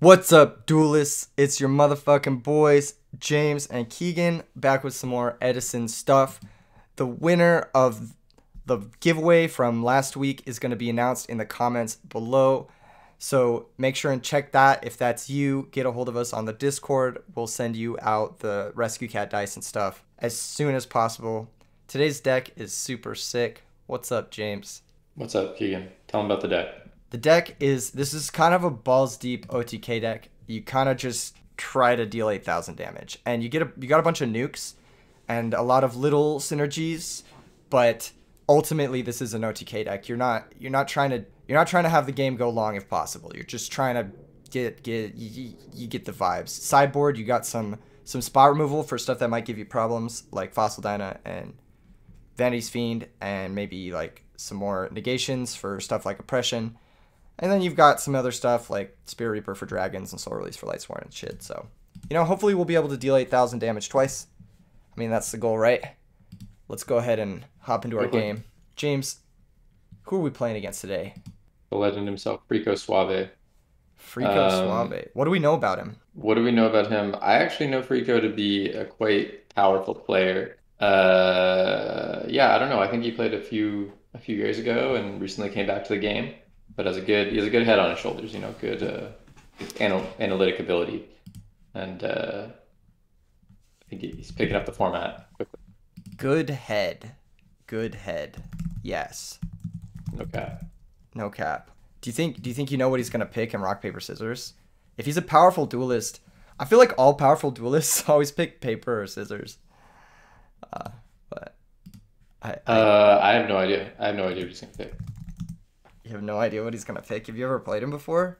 What's up, duelists? It's your motherfucking boys, James and Keegan, back with some more Edison stuff. The winner of the giveaway from last week is going to be announced in the comments below. So make sure and check that. If that's you, get a hold of us on the Discord. We'll send you out the rescue cat dice and stuff as soon as possible. Today's deck is super sick. What's up, James? What's up, Keegan? Tell them about the deck. The deck this is kind of a balls deep OTK deck. You kind of just try to deal 8,000 damage, and you got a bunch of nukes and a lot of little synergies, but ultimately this is an OTK deck. You're not trying to have the game go long if possible. You're just trying to get the vibes. Sideboard, you got some spot removal for stuff that might give you problems, like Fossil Dyna and Vanity's Fiend, and maybe like some more negations for stuff like Oppression. And then you've got some other stuff like Spirit Reaper for dragons and Soul Release for Lightsworn and shit. So, hopefully we'll be able to deal 8,000 damage twice. I mean, that's the goal, right? Let's go ahead and hop into our game. James, who are we playing against today? The legend himself, Frico Suave. Frico Suave. What do we know about him? What do we know about him? I actually know Frico to be a quite powerful player. Yeah, I don't know. I think he played a few years ago and recently came back to the game. But he has a good head on his shoulders, good analytic ability, and I think he's picking up the format quickly. Good head, yes. No cap. No cap. Do you think you know what he's gonna pick in rock paper scissors? If he's a powerful duelist, I feel like all powerful duelists always pick paper or scissors. But I have no idea. I have no idea what he's gonna pick. You have no idea what he's gonna pick. Have you ever played him before?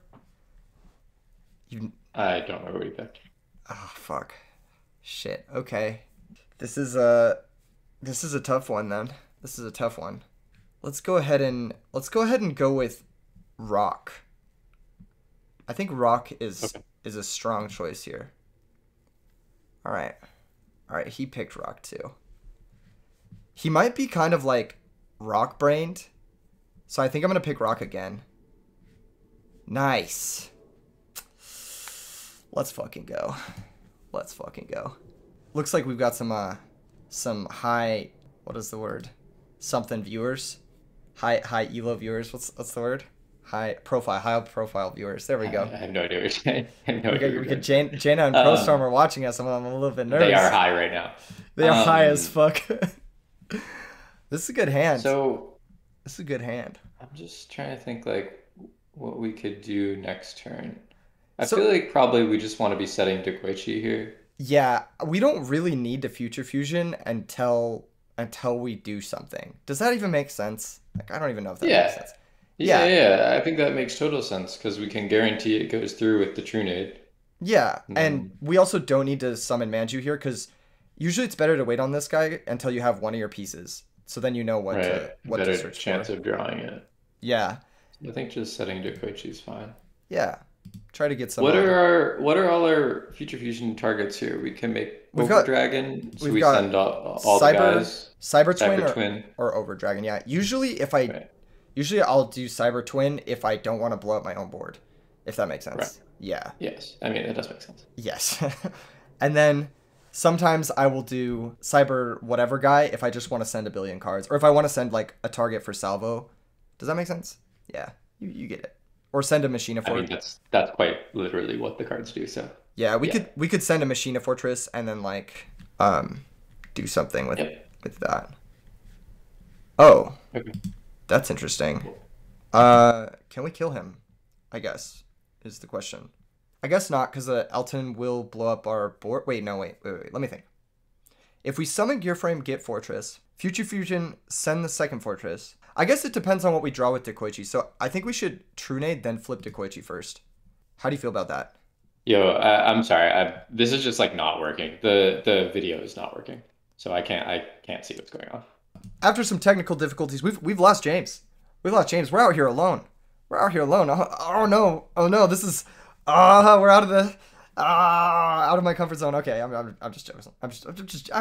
I don't remember what he picked. Oh fuck. Shit. Okay. This is a tough one then. This is a tough one. Let's go ahead and go with rock. I think rock is a strong choice here. All right. He picked rock too. He might be kind of like rock brained. So I think I'm going to pick rock again. Nice. Let's fucking go. Looks like we've got some high, what is the word? Something viewers. High elo viewers. What's the word? High profile viewers. There we go. I have no idea what you're saying. We got Jaina and ProStorm are watching us. I'm a little bit nervous. They are high right now. They are high as fuck. This is a good hand. This is a good hand. I'm just trying to think like what we could do next turn. I feel like probably we just want to be setting Dekoichi here. Yeah, we don't really need the Future Fusion until we do something. Does that even make sense? Like, I don't even know if that makes sense. Yeah. I think that makes total sense because we can guarantee it goes through with the Trunade. Yeah, and we also don't need to summon Manju here because usually it's better to wait on this guy until you have one of your pieces. So then you know what to search chance for. of drawing it. Yeah. I think just setting Dekoichi is fine. Yeah. Try to get some. What are all our Future Fusion targets here? We can make Over Dragon, so we send all the guys. Cyber Twin or Over Dragon. Yeah. Usually I'll do Cyber Twin if I don't want to blow up my own board. If that makes sense. Right. Yeah. Yes. I mean, it does make sense. Yes. And then sometimes I will do Cyber whatever guy if I just want to send a billion cards. Or if I want to send like a target for Salvo. Does that make sense? Yeah. You get it. Or send a Machina Fortress. I mean, that's quite literally what the cards do, so. Yeah, we could send a Machina Fortress and then like do something with that. Oh. Okay. That's interesting. Can we kill him? I guess is the question. I guess not, because Elton will blow up our board. Wait. Let me think. If we summon Gearframe, get Fortress, Future Fusion, send the second Fortress. I guess it depends on what we draw with Dekoichi. So I think we should Trunade, then flip Dekoichi first. How do you feel about that? Yo, I'm sorry. This is just like not working. The video is not working, so I can't see what's going on. After some technical difficulties, we've lost James. We're out here alone. Oh no. This is. We're out of my comfort zone. Okay, I'm just joking. I'm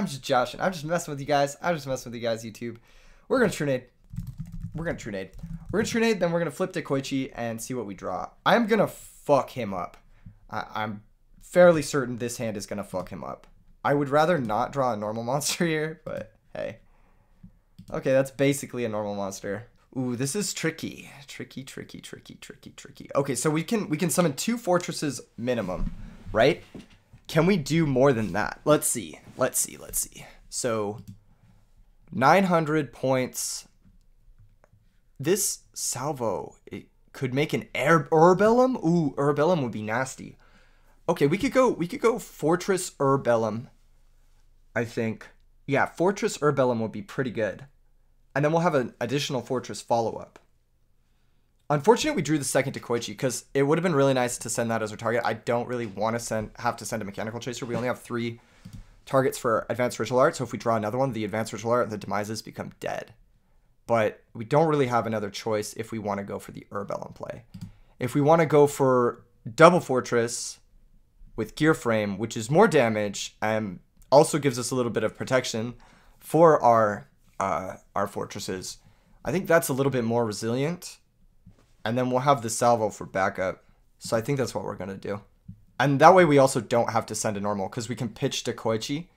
just joshing. I'm just messing with you guys. YouTube. We're gonna Trunade. Then we're gonna flip Dekoichi and see what we draw. I'm gonna fuck him up. I'm fairly certain this hand is going to fuck him up. I would rather not draw a normal monster here, but hey. Okay, that's basically a normal monster. Ooh, this is tricky. Tricky. Okay, so we can summon 2 fortresses minimum, right? Can we do more than that? Let's see. So 900 points. This Salvo, it could make an Urbellum. Ooh, Urbellum would be nasty. Okay, we could go Fortress Urbellum. I think. Yeah, Fortress Urbellum would be pretty good. And then we'll have an additional Fortress follow-up. Unfortunately, we drew the second to Koichi because it would have been really nice to send that as our target. I don't really want to have to send a Mechanical Chaser. We only have 3 targets for Advanced Ritual Art, so if we draw another one, the Advanced Ritual Art and the Demises become dead. But we don't really have another choice if we want to go for the Urbellum play. If we want to go for Double Fortress with Gear Frame, which is more damage and also gives us a little bit of protection for our fortresses, I think that's a little bit more resilient. And then we'll have the Salvo for backup. So I think that's what we're going to do. And that way we also don't have to send a normal because we can pitch to Koichi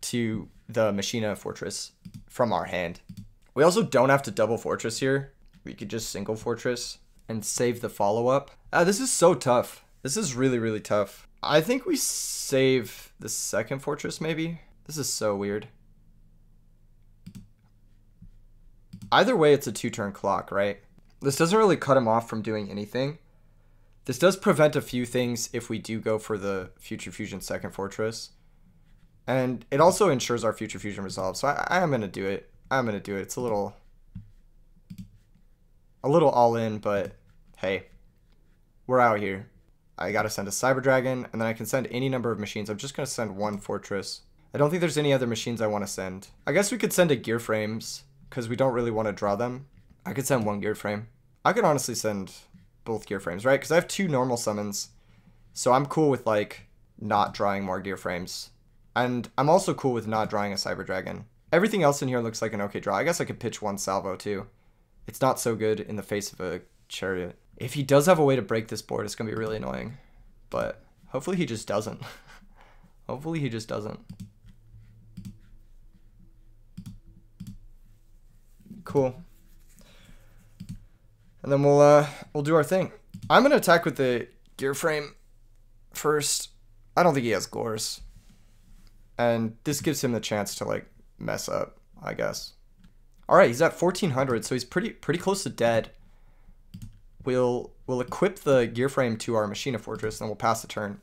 to the Machina Fortress from our hand. We also don't have to double Fortress here. We could just single Fortress and save the follow-up. This is so tough. This is really, really tough. I think we save the second Fortress maybe. This is so weird. Either way, it's a 2-turn clock, right? This doesn't really cut him off from doing anything. This does prevent a few things if we do go for the Future Fusion second Fortress. And it also ensures our Future Fusion resolves. So I am going to do it. It's a little all in, but hey, we're out here. I got to send a Cyber Dragon, and then I can send any number of machines. I'm just going to send 1 Fortress. I don't think there's any other machines I want to send. I guess we could send a Gear Frames, because we don't really want to draw them. I could send 1 Gear Frame. I could honestly send both Gear Frames, right? Because I have 2 normal summons. So I'm cool with, like, not drawing more Gear Frames. And I'm also cool with not drawing a Cyber Dragon. Everything else in here looks like an okay draw. I guess I could pitch 1 Salvo, too. It's not so good in the face of a Chariot. If he does have a way to break this board, it's going to be really annoying. But hopefully he just doesn't. Hopefully he just doesn't. Cool. And then we'll do our thing. I'm gonna attack with the Gear Frame first. I don't think he has Gores, and this gives him the chance to like mess up, I guess. All right, he's at 1400, so he's pretty close to dead. We'll equip the Gear Frame to our Machina Fortress, and then we'll pass the turn.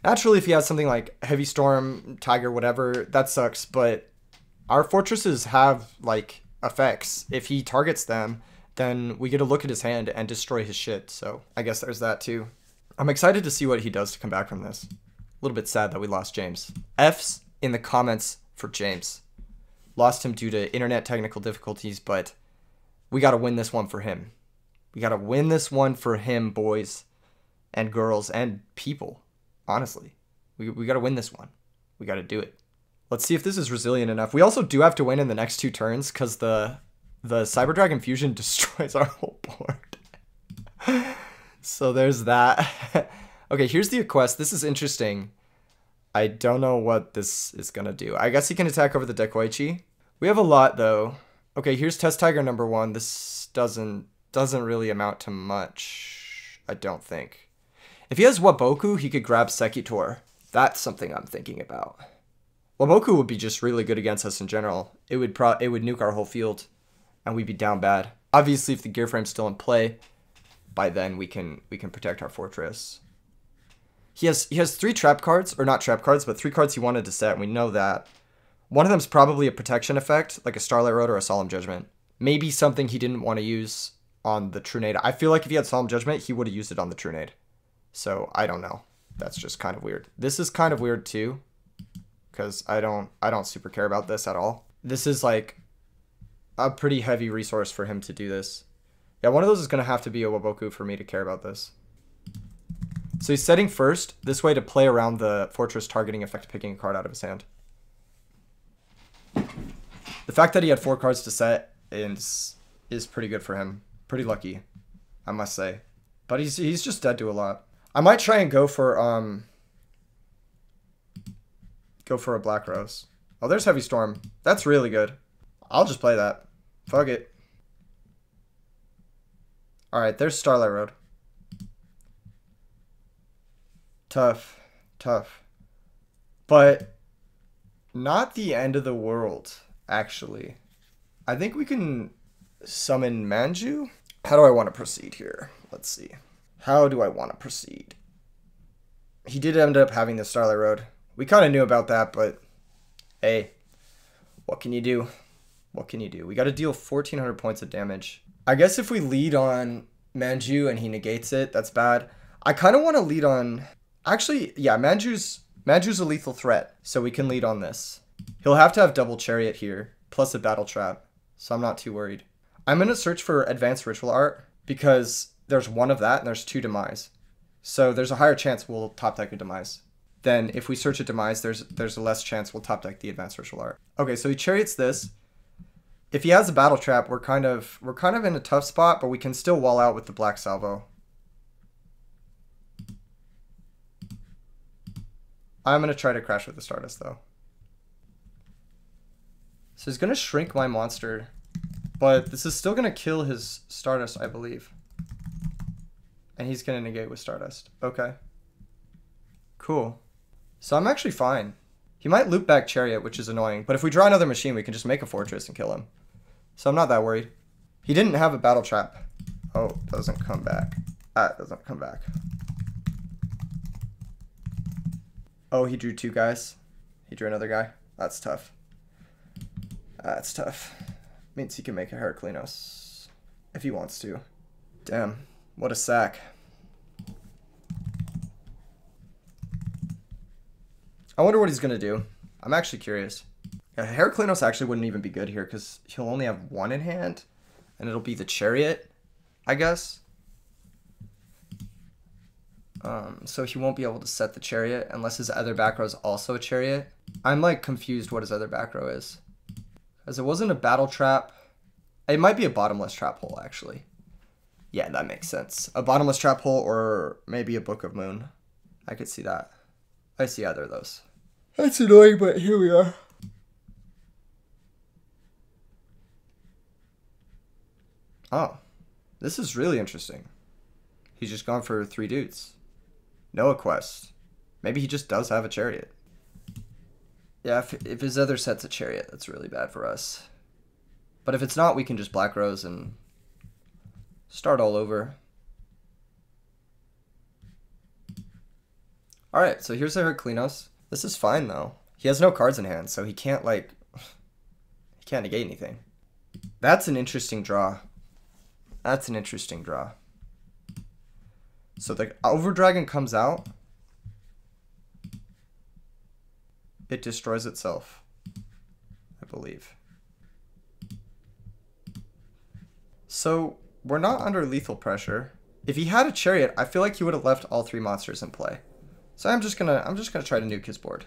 Naturally, if he has something like Heavy Storm, Tiger, whatever, that sucks. But our fortresses have like effects. If he targets them, then we get to look at his hand and destroy his shit. So I guess there's that too. I'm excited to see what he does to come back from this. A little bit sad that we lost James. F's in the comments for James. Lost him due to internet technical difficulties, but we got to win this one for him. We got to win this one for him, boys and girls and people. Honestly, we got to win this one. We got to do it. Let's see if this is resilient enough. We also do have to win in the next 2 turns because the Cyber Dragon Fusion destroys our whole board. So there's that. Okay, here's the quest. This is interesting. I don't know what this is going to do. I guess he can attack over the Dekoichi. We have a lot, though. Okay, here's Test Tiger number 1. This doesn't really amount to much, I don't think. If he has Waboku, he could grab Sekitor. That's something I'm thinking about. Waboku would be just really good against us in general. It would nuke our whole field, and we'd be down bad. Obviously, if the Gear Frame's still in play, by then we can protect our fortress. He has 3 trap cards, or not trap cards, but 3 cards he wanted to set, and we know that. One of them's probably a protection effect, like a Starlight Road or a Solemn Judgment. Maybe something he didn't want to use on the Trunade. I feel like if he had Solemn Judgment, he would have used it on the Trunade. So, I don't know. That's just kind of weird. This is kind of weird, too, because I don't super care about this at all. This is, like, a pretty heavy resource for him to do this. Yeah, one of those is going to have to be a Waboku for me to care about this. So he's setting first, this way to play around the fortress targeting effect, picking a card out of his hand. The fact that he had 4 cards to set is pretty good for him. Pretty lucky, I must say. But he's just dead to a lot. I might try and go for a Black Rose. Oh, there's Heavy Storm. That's really good. I'll just play that. Fuck it. Alright, there's Starlight Road. Tough. Tough. But not the end of the world, actually. I think we can summon Manju. How do I want to proceed here? Let's see. How do I want to proceed? He did end up having the Starlight Road. We kind of knew about that, but hey, what can you do? What can you do? We got to deal 1,400 points of damage. I guess if we lead on Manju and he negates it, that's bad. I kind of want to lead on... Actually, yeah, Manju's a lethal threat, so we can lead on this. He'll have to have double Chariot here, plus a Battle Trap, so I'm not too worried. I'm going to search for Advanced Ritual Art, because there's one of that and there's 2 Demise. So there's a higher chance we'll top deck a Demise. Then if we search a Demise, there's a less chance we'll top deck the Advanced Ritual Art. Okay, so he Chariots this. If he has a Battle Trap, we're kind of in a tough spot, but we can still wall out with the Black Salvo. I'm going to try to crash with the Stardust, though. So he's going to shrink my monster, but this is still going to kill his Stardust, I believe. And he's going to negate with Stardust. Okay. Cool. So I'm actually fine. He might loop back Chariot, which is annoying, but if we draw another machine, we can just make a Fortress and kill him. So I'm not that worried. He didn't have a Battle Trap. Oh, doesn't come back. That doesn't come back. Oh, he drew 2 guys. He drew another guy. That's tough. That's tough. Means he can make a Heraclinos if he wants to. Damn, what a sack. I wonder what he's gonna do. I'm actually curious. Yeah, Heraclinos actually wouldn't even be good here because he'll only have 1 in hand, and it'll be the Chariot, I guess. So he won't be able to set the Chariot unless his other back row is also a Chariot. I'm like confused what his other back row is. Because it wasn't a Battle Trap. It might be a Bottomless Trap Hole, actually. Yeah, that makes sense. A Bottomless Trap Hole or maybe a Book of Moon. I could see that. I see either of those. That's annoying, but here we are. Oh, this is really interesting. He's just gone for 3 dudes. No quest. Maybe he just does have a Chariot. Yeah, if his other set's a Chariot, that's really bad for us. But if it's not, we can just Black Rose and start all over. Alright, so here's the Heraclinos. This is fine, though. He has no cards in hand, so he can't, like... He can't negate anything. That's an interesting draw. That's an interesting draw. So the Overdragon comes out. It destroys itself, I believe. So we're not under lethal pressure. If he had a Chariot, I feel like he would have left all 3 monsters in play. So I'm just gonna try to nuke his board.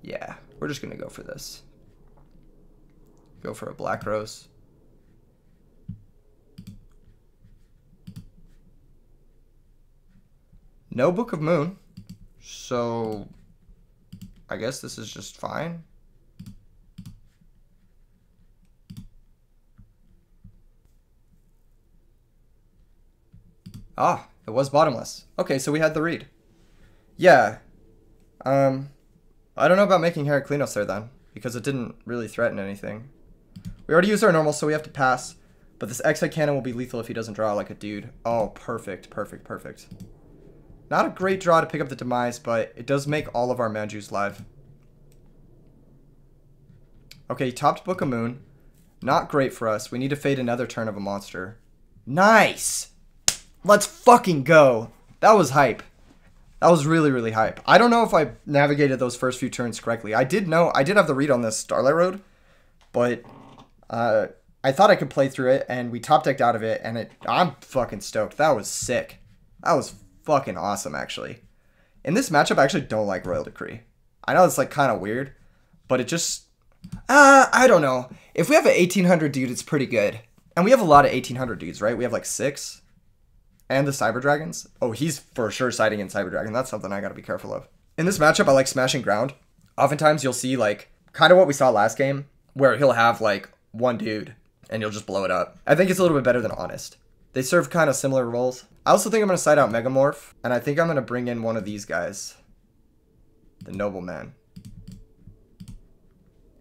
Yeah, we're just gonna go for this. Go for a Black Rose. No Book of Moon, so I guess this is just fine. Ah, it was bottomless. Okay, so we had the read. Yeah. I don't know about making Heraclinos there then, because it didn't really threaten anything. We already used our normal, so we have to pass. But this X-Hide Cannon will be lethal if he doesn't draw like a dude. Oh, perfect, perfect, perfect. Not a great draw to pick up the Demise, but it does make all of our Manjus live. Okay, he topped Book of Moon. Not great for us. We need to fade another turn of a monster. Nice! Let's fucking go! That was hype. That was really, really hype. I don't know if I navigated those first few turns correctly. I did have the read on this Starlight Road, but I thought I could play through it, and we top decked out of it, and I'm fucking stoked. That was sick. That was fucking awesome, actually. In this matchup, I actually don't like Royal Decree. I know it's like kind of weird, but it just... I don't know. If we have an 1800 dude, it's pretty good. And we have a lot of 1800 dudes, right? We have like 6. And the Cyber Dragons. Oh, he's for sure siding in Cyber Dragon. That's something I gotta be careful of. In this matchup, I like smashing ground. Oftentimes, you'll see like kind of what we saw last game, where he'll have like one dude and you'll just blow it up. I think it's a little bit better than Honest. They serve kind of similar roles. I also think I'm gonna side out Megamorph, and I think I'm gonna bring in one of these guys, the Nobleman,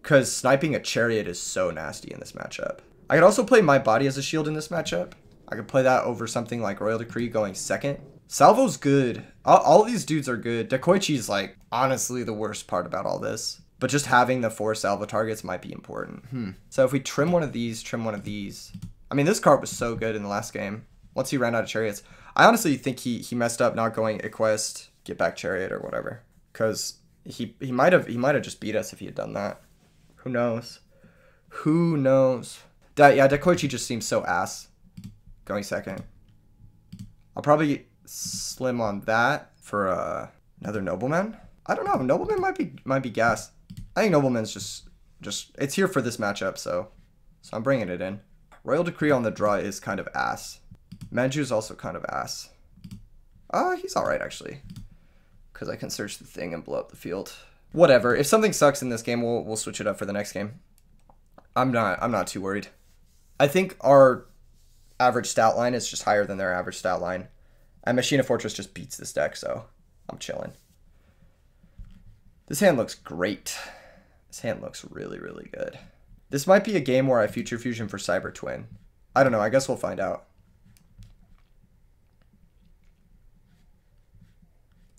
because sniping a Chariot is so nasty in this matchup. I could also play my body as a shield in this matchup. I could play that over something like Royal Decree going second. Salvo's good. All of these dudes are good. Dekoichi is like honestly the worst part about all this. But just having the 4 Salvo targets might be important. So if we trim one of these, trim one of these. I mean, this card was so good in the last game. Once he ran out of Chariots. I honestly think he messed up not going Equest, get back Chariot or whatever. Because he might have just beat us if he had done that. Who knows? Who knows? Yeah, Dekoichi just seems so ass. Going second. I'll probably slim on that for another Nobleman. I don't know. Nobleman might be gas. I think Nobleman's just it's here for this matchup, so I'm bringing it in. Royal Decree on the draw is kind of ass. Manju's also kind of ass. He's all right actually, because I can search the thing and blow up the field. Whatever. If something sucks in this game, we'll switch it up for the next game. I'm not too worried. I think our average stat line is just higher than their average stat line. And Machina Fortress just beats this deck, so I'm chilling. This hand looks great. This hand looks really, really good. This might be a game where I Future Fusion for Cyber Twin. I don't know. I guess we'll find out.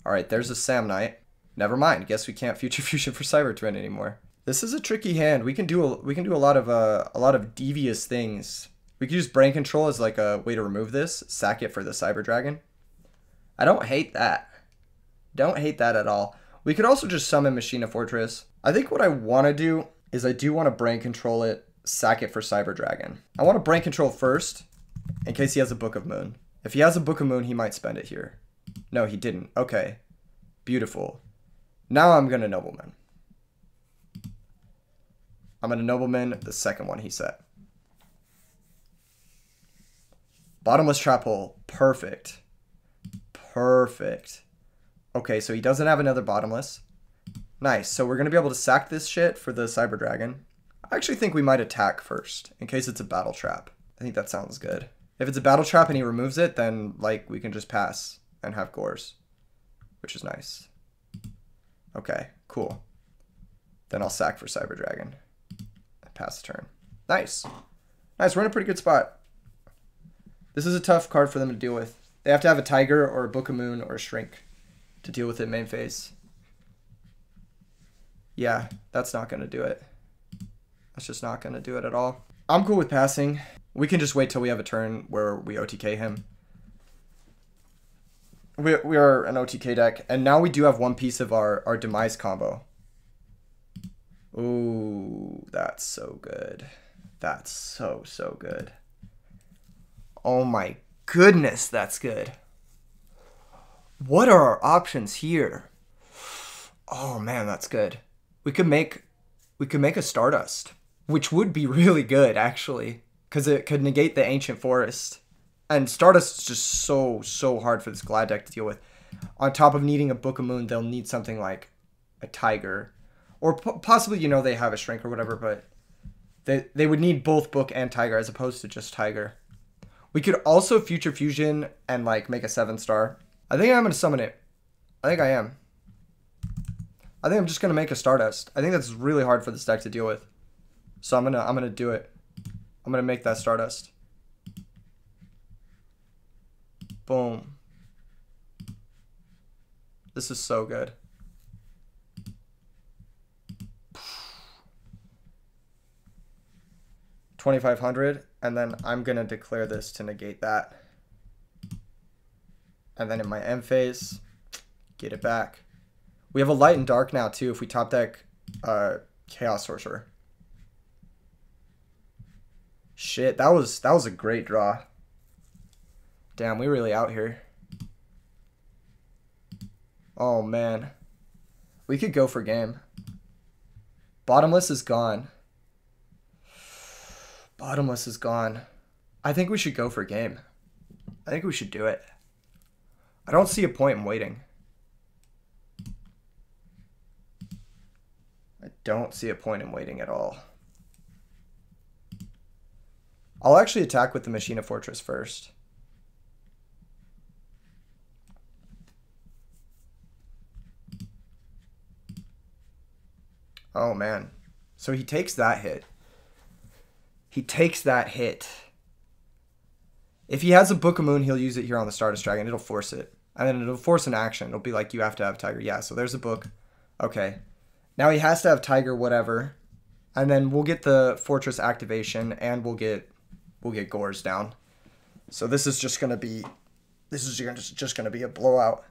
Alright, there's a Sam Knight. Never mind. Guess we can't Future Fusion for Cyber Twin anymore. This is a tricky hand. We can do a lot of devious things. We could use Brain Control as like a way to remove this. Sack it for the Cyber Dragon. I don't hate that. Don't hate that at all. We could also just summon Machina Fortress. I think what I want to do is I do want to Brain Control it, sack it for Cyber Dragon. I want to Brain Control first in case he has a Book of Moon. If he has a Book of Moon, he might spend it here. No, he didn't. Okay. Beautiful. Now I'm going to Nobleman. I'm going to Nobleman the second one he set. Bottomless Trap Hole. Perfect. Perfect. Okay, so he doesn't have another Bottomless. Nice. So we're going to be able to sack this shit for the Cyber Dragon. I actually think we might attack first in case it's a Battle Trap. I think that sounds good. If it's a Battle Trap and he removes it, then like we can just pass and have Gores, which is nice. Okay, cool. Then I'll sack for Cyber Dragon. Pass the turn. Nice. Nice, we're in a pretty good spot. This is a tough card for them to deal with. They have to have a Tiger or a Book of Moon or a Shrink to deal with it main phase. Yeah, that's not going to do it. That's just not going to do it at all. I'm cool with passing. We can just wait till we have a turn where we OTK him. We are an OTK deck, and now we do have one piece of our Demise combo. Ooh, that's so good. That's so good. Oh my goodness, that's good. What are our options here? Oh man, that's good. We could make a Stardust, which would be really good actually, because it could negate the Ancient Forest. And Stardust is just so hard for this Glad deck to deal with. On top of needing a Book of Moon, they'll need something like a Tiger. Or possibly, you know, they have a Shrink or whatever, but they would need both Book and Tiger as opposed to just Tiger. We could also Future Fusion and like make a 7-star. I think I'm going to summon it. I think I am. I think I'm just going to make a Stardust. I think that's really hard for this deck to deal with. So I'm going to do it. I'm going to make that Stardust. Boom. This is so good. $2,500, and then I'm gonna declare this to negate that. And then in my end phase, get it back. We have a Light and Dark now too if we top deck Chaos Sorcerer. Shit, that was a great draw. Damn, we really out here. Oh man. We could go for game. Bottomless is gone. Bottomless is gone. I think we should go for game. I think we should do it. I don't see a point in waiting. I don't see a point in waiting at all. I'll actually attack with the Machina Fortress first. Oh, man. So he takes that hit. He takes that hit. If he has a Book of Moon, he'll use it here on the Stardust Dragon. It'll force it. And then it'll force an action. It'll be like, you have to have Tiger. Yeah, so there's a book. Okay. Now he has to have Tiger, whatever. And then we'll get the Fortress activation, and we'll get Gores down. So this is just gonna be just gonna be a blowout.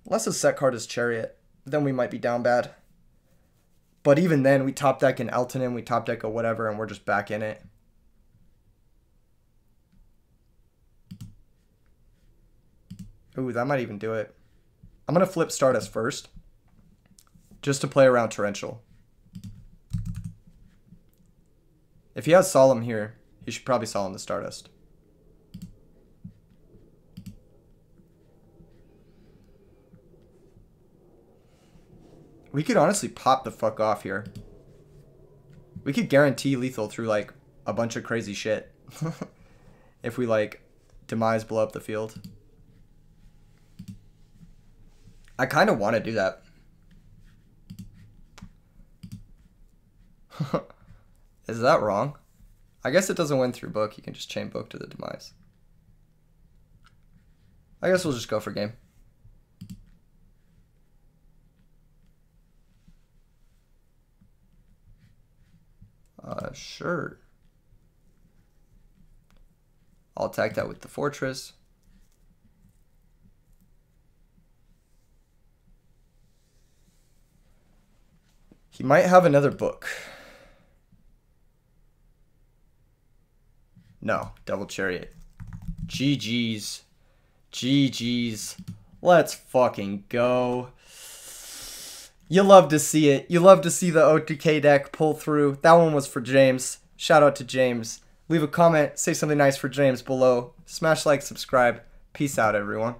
Unless his set card is Chariot, then we might be down bad. But even then, we top deck an Elton, we top deck a whatever, and we're just back in it. Ooh, that might even do it. I'm gonna flip Stardust first, just to play around Torrential. If he has Solemn here, he should probably Solemn the Stardust. We could honestly pop the fuck off here. We could guarantee lethal through like a bunch of crazy shit. If we like Demise blow up the field. I kind of want to do that. Is that wrong? I guess it doesn't win through book. You can just chain book to the Demise. I guess we'll just go for game. Sure. I'll attack that with the Fortress. He might have another book. No, double Chariot. GG's. GG's. Let's fucking go. You love to see it. You love to see the OTK deck pull through. That one was for James. Shout out to James. Leave a comment. Say something nice for James below. Smash like, subscribe. Peace out, everyone.